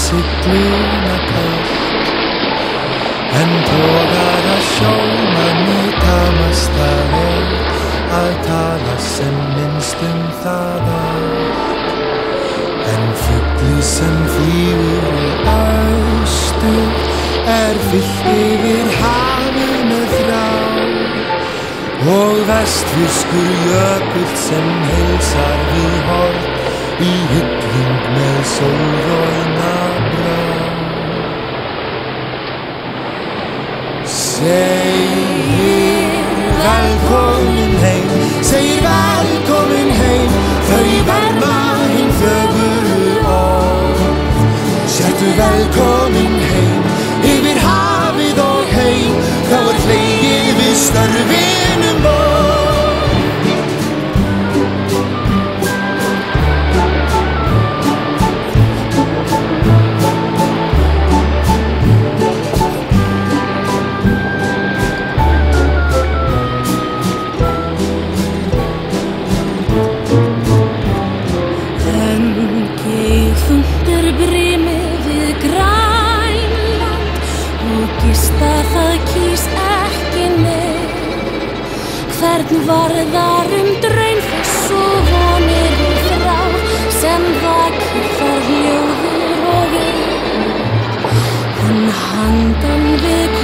sigluna kalt, en togara sjómanni tamast það að tala sem minnst það allt. En fugli sem flýgur í austur fyllt yfir hafið með þrá, og vestfirskur jökull sem heilsar við horn í hylling með sólroðna brá. Segir velkomin heim, segir velkomin heim, þau verma hinn fögru orð. Sértu velkomin heim, yfir hafið og heim, þá hlegið við störfinum hvern varðar draumfoss og vonir og þrá, sem vakir þar hljóður og við. En handan við